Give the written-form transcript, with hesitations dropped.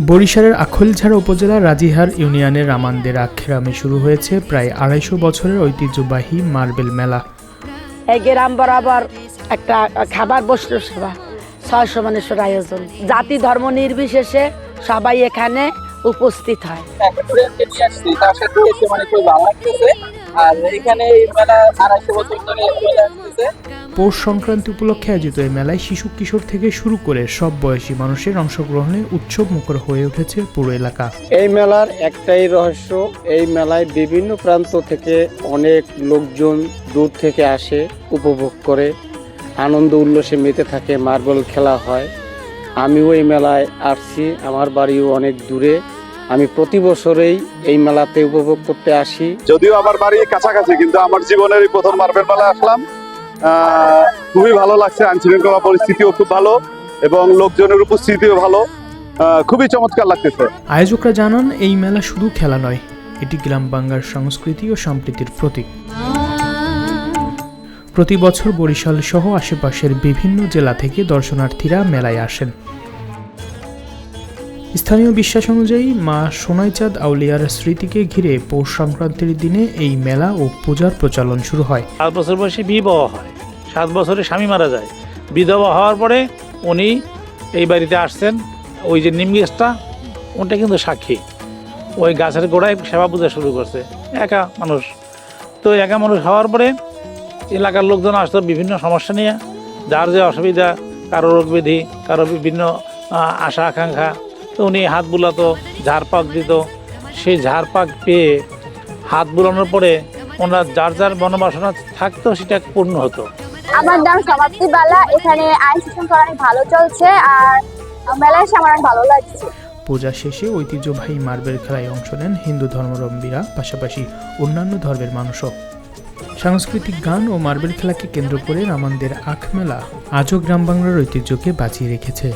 বরিশালের আখৈলঝাড়া উপজেলার রাজিহার ইউনিয়নের রামানদের আখড়ামে শুরু হয়েছে প্রায় ২৫০ বছরের ঐতিহ্যবাহী মার্বেল মেলা। এই গ্রাম বরাবর একটা খাবার বৈষ্ণব সেবা ৬০০ মানুষের আয়োজন, জাতি ধর্ম নির্বিশেষে সবাই এখানে উপস্থিত হয়। পৌষ সংক্রান্তি উপলক্ষে আয়োজিত এই মেলায় শিশু কিশোর থেকে শুরু করে সব বয়সী মানুষের অংশগ্রহণে উৎসব মুখর হয়ে উঠেছে পুরো এলাকা। এই মেলার একটাই রহস্য, এই মেলায় বিভিন্ন প্রান্ত থেকে অনেক লোকজন দূর থেকে আসে, উপভোগ করে আনন্দ উল্লাসে মেতে থাকে। মার্বেল খেলা হয়। আমিও এই মেলায় আসছি, আমার বাড়িও অনেক দূরে। আমি প্রতি বছরেই এই মেলাতে উপভোগ করতে আসি। যদিও আমার বাড়ি কাছাকাছি, কিন্তু আমার জীবনের এই প্রথম মার্বেল মেলা আসলাম। খুবই ভালো লাগছে, আইনশৃঙ্খলা পরিস্থিতিও খুব ভালো এবং লোকজনের উপস্থিতিও ভালো, খুবই চমৎকার লাগতেছে। আয়োজকরা জানান, এই মেলা শুধু খেলা নয়, এটি গ্রাম বাংলার সংস্কৃতি ও সম্প্রীতির প্রতীক। প্রতি বছর বরিশাল সহ আশেপাশের বিভিন্ন জেলা থেকে দর্শনার্থীরা মেলায় আসেন। স্থানীয় বিশ্বাস অনুযায়ী মা সোনাইচাঁদ আউলিয়ার স্মৃতিকে ঘিরে পৌষ সংক্রান্তির দিনে এই মেলা ও পূজার প্রচলন শুরু হয়। 7 বছর বয়সে বিবাহ হয়, 7 বছরে স্বামী মারা যায়। বিধবা হওয়ার পরে উনি এই বাড়িতে আসছেন। ওই যে নিম গাছটা, ওটা কিন্তু সাক্ষী। ওই গাছের গোড়ায় সেবা পূজা শুরু করছে একা মানুষ। তো একা মানুষ হওয়ার পরে এলাকার লোকজন আসতো বিভিন্ন সমস্যা নিয়ে, যার যে অসুবিধা, কারো রোগ ব্যাধি, কারো বিভিন্ন আশা আকাঙ্ক্ষা। তো উনি হাত বুলাতো, ঝাড়পাক দিত। সেই ঝাড়পাক পেয়ে হাত বুলানোর পরে ওনার যার যার মনোবাসনা থাকতো সেটা পূর্ণ হতো। আমার নাম সমাপ্তি বালা, এখানে আইন শৃঙ্খলা ভালো চলছে আর মেলায় এসে আমার ভালো লাগছে। পূজা শেষে ঐতিহ্যবাহী মার্বেল খেলায় অংশ নেন হিন্দু ধর্মাবলম্বীরা, পাশাপাশি অন্যান্য ধর্মের মানুষও। সাংস্কৃতিক গান ও মার্বেল খেলাকে কেন্দ্র করে রামানদের আখ মেলা আজও গ্রাম বাংলার ঐতিহ্যকে বাঁচিয়ে রেখেছে।